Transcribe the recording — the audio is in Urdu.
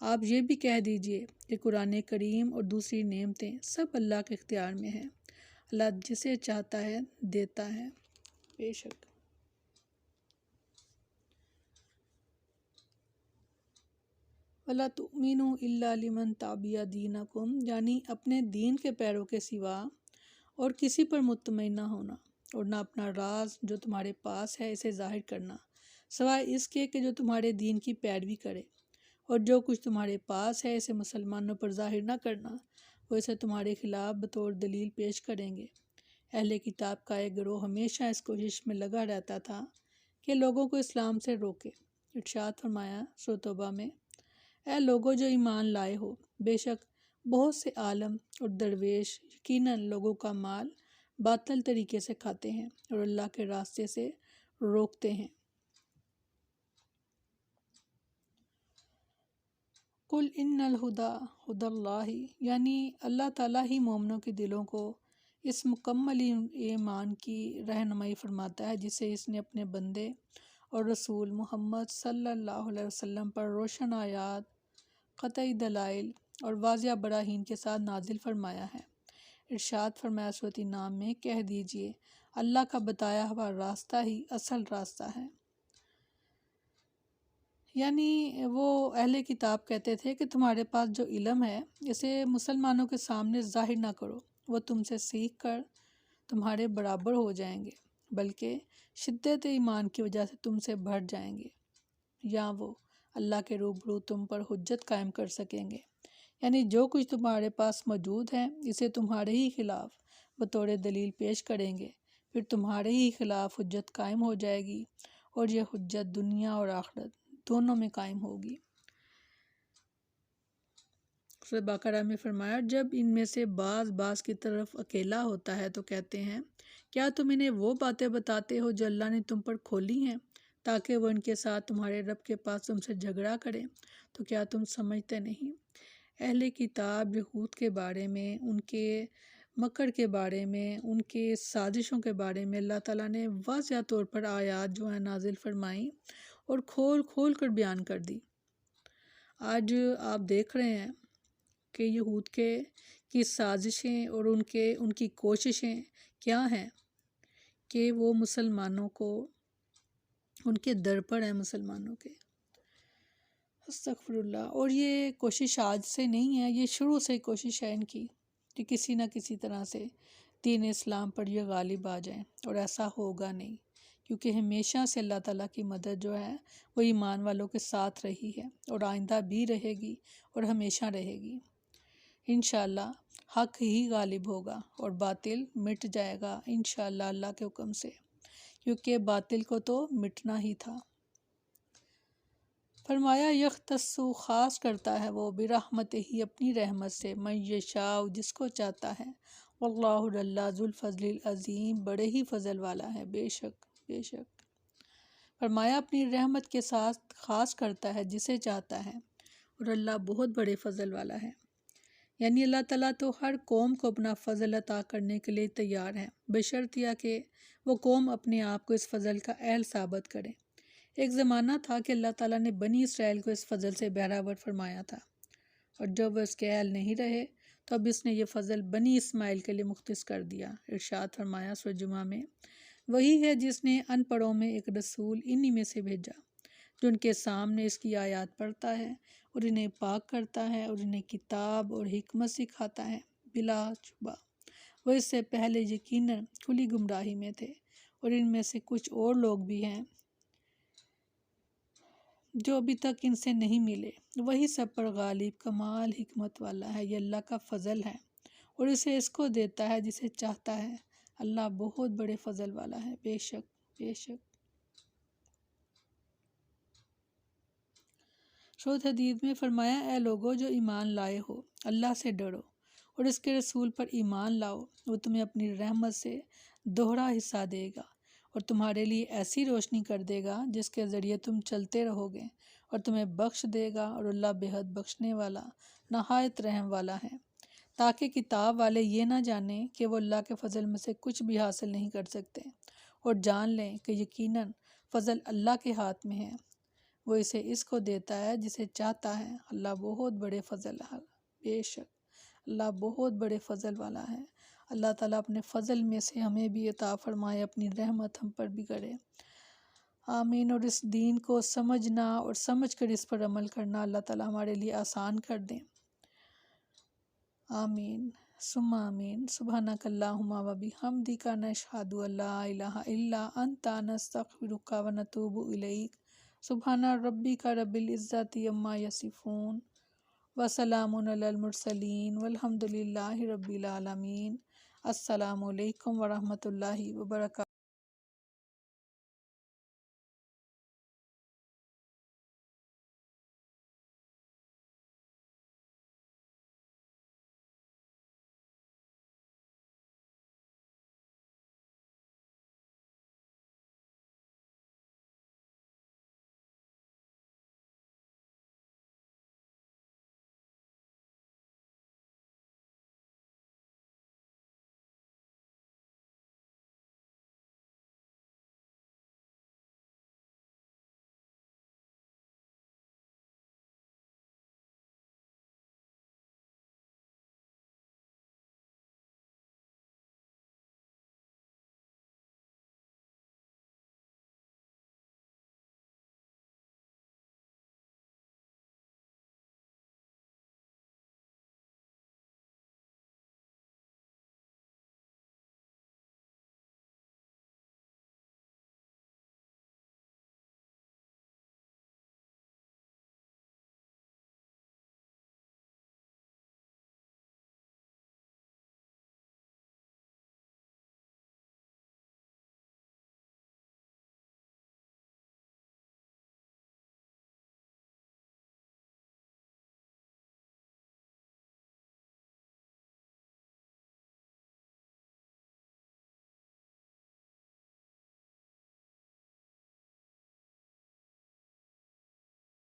آپ یہ بھی کہہ دیجئے کہ قرآن کریم اور دوسری نعمتیں سب اللہ کے اختیار میں ہیں، اللہ جسے چاہتا ہے دیتا ہے۔ بے شک وَلَا تُؤْمِنُوا إِلَّا لِمَنْ تَبِعَ دِینَکُمْ، یعنی اپنے دین کے پیروں کے سوا اور کسی پر مطمئن نہ ہونا، اور نہ اپنا راز جو تمہارے پاس ہے اسے ظاہر کرنا سوائے اس کے کہ جو تمہارے دین کی پیروی کرے، اور جو کچھ تمہارے پاس ہے اسے مسلمانوں پر ظاہر نہ کرنا، وہ اسے تمہارے خلاف بطور دلیل پیش کریں گے۔ اہل کتاب کا ایک گروہ ہمیشہ اس کوشش میں لگا رہتا تھا کہ لوگوں کو اسلام سے روکے۔ ارشاد فرمایا سورۃ توبہ میں، اے لوگو جو ایمان لائے ہو، بے شک بہت سے عالم اور درویش یقیناً لوگوں کا مال باطل طریقے سے کھاتے ہیں اور اللہ کے راستے سے روکتے ہیں۔ قل ان الہدی ہدی اللہ، یعنی اللہ تعالیٰ ہی مومنوں کے دلوں کو اس مکمل ایمان کی رہنمائی فرماتا ہے جسے اس نے اپنے بندے اور رسول محمد صلی اللہ علیہ وسلم پر روشن آیات، قطعی دلائل اور واضح براہین کے ساتھ نازل فرمایا ہے۔ ارشاد فرمایا سورۃ انعام میں، کہہ دیجئے اللہ کا بتایا ہوا راستہ ہی اصل راستہ ہے۔ یعنی وہ اہل کتاب کہتے تھے کہ تمہارے پاس جو علم ہے اسے مسلمانوں کے سامنے ظاہر نہ کرو، وہ تم سے سیکھ کر تمہارے برابر ہو جائیں گے، بلکہ شدت ایمان کی وجہ سے تم سے بڑھ جائیں گے، یا وہ اللہ کے روبرو تم پر حجت قائم کر سکیں گے۔ یعنی جو کچھ تمہارے پاس موجود ہے اسے تمہارے ہی خلاف بطور دلیل پیش کریں گے، پھر تمہارے ہی خلاف حجت قائم ہو جائے گی، اور یہ حجت دنیا اور آخرت دونوں میں قائم ہوگی۔ سورۃ بقرہ میں فرمایا، جب ان میں سے بعض کی طرف اکیلا ہوتا ہے تو کہتے ہیں، کیا تم انہیں وہ باتیں بتاتے ہو جو اللہ نے تم پر کھولی ہیں تاکہ وہ ان کے ساتھ تمہارے رب کے پاس تم سے جھگڑا کریں، تو کیا تم سمجھتے نہیں؟ اہل کتاب یہود کے بارے میں، ان کے مکر کے بارے میں، ان کے سازشوں کے بارے میں اللہ تعالیٰ نے واضح طور پر آیات جو ہیں نازل فرمائیں اور کھول کھول کر بیان کر دی۔ آج آپ دیکھ رہے ہیں کہ یہود کی سازشیں اور ان کی کوششیں کیا ہیں کہ وہ مسلمانوں کو، ان کے در پر ہیں مسلمانوں کے، استغفر اللہ۔ اور یہ کوشش آج سے نہیں ہے، یہ شروع سے کوشش ہے ان کی کہ کسی نہ کسی طرح سے دین اسلام پر یہ غالب آ جائیں، اور ایسا ہوگا نہیں، کیونکہ ہمیشہ سے اللہ تعالیٰ کی مدد جو ہے وہ ایمان والوں کے ساتھ رہی ہے، اور آئندہ بھی رہے گی اور ہمیشہ رہے گی۔ انشاءاللہ حق ہی غالب ہوگا اور باطل مٹ جائے گا انشاءاللہ اللہ کے حکم سے، کیونکہ باطل کو تو مٹنا ہی تھا۔ فرمایا، یختص خاص کرتا ہے وہ برحمتہ ہی اپنی رحمت سے، من یشاء جس کو چاہتا ہے، واللہ اللہ ذو الفضل العظیم بڑے ہی فضل والا ہے، بے شک بے شک۔ فرمایا اپنی رحمت کے ساتھ خاص کرتا ہے جسے چاہتا ہے، اور اللہ بہت بڑے فضل والا ہے۔ یعنی اللہ تعالیٰ تو ہر قوم کو اپنا فضل عطا کرنے کے لیے تیار ہے، بشرط یہ کہ وہ قوم اپنے آپ کو اس فضل کا اہل ثابت کرے۔ ایک زمانہ تھا کہ اللہ تعالیٰ نے بنی اسرائیل کو اس فضل سے بہرہ فرمایا تھا، اور جب وہ اس کے اہل نہیں رہے تو اب اس نے یہ فضل بنی اسماعیل کے لیے مختص کر دیا۔ ارشاد فرمایا سورۃ جمعہ میں، وہی ہے جس نے ان پڑھوں میں ایک رسول انہی میں سے بھیجا جو ان کے سامنے اس کی آیات پڑھتا ہے اور انہیں پاک کرتا ہے اور انہیں کتاب اور حکمت سکھاتا ہے۔ بلا شبہ وہ اس سے پہلے یقیناً کھلی گمراہی میں تھے، اور ان میں سے کچھ اور لوگ بھی ہیں جو ابھی تک ان سے نہیں ملے۔ وہی سب پر غالب کمال حکمت والا ہے، یہ اللہ کا فضل ہے، اور اسے اس کو دیتا ہے جسے چاہتا ہے۔ اللہ بہت بڑے فضل والا ہے، بے شک بے شک۔ سورۃ حدید میں فرمایا، اے لوگو جو ایمان لائے ہو، اللہ سے ڈرو اور اس کے رسول پر ایمان لاؤ، وہ تمہیں اپنی رحمت سے دوہرا حصہ دے گا اور تمہارے لیے ایسی روشنی کر دے گا جس کے ذریعے تم چلتے رہو گے، اور تمہیں بخش دے گا، اور اللہ بے حد بخشنے والا نہایت رحم والا ہے، تاکہ کتاب والے یہ نہ جانیں کہ وہ اللہ کے فضل میں سے کچھ بھی حاصل نہیں کر سکتے، اور جان لیں کہ یقیناً فضل اللہ کے ہاتھ میں ہے، وہ اسے اس کو دیتا ہے جسے چاہتا ہے۔ اللہ بہت بڑے فضل ہے، بے شک اللہ بہت بڑے فضل والا ہے۔ اللہ تعالیٰ اپنے فضل میں سے ہمیں بھی عطا فرمائے، اپنی رحمت ہم پر بھی کرے، آمین۔ اور اس دین کو سمجھنا اور سمجھ کر اس پر عمل کرنا اللہ تعالیٰ ہمارے لیے آسان کر دیں، آمین ثم آمین۔ سبحانک اللہم و بحمدک نشہد ان لا الہ الا انت نستغفرک و نتوب الیک۔ سبحان ربک رب العزت عما یصفون وسلام علی المرسلین والحمد للہ رب العالمین۔ السلام علیکم ورحمۃ اللہ وبرکاتہ۔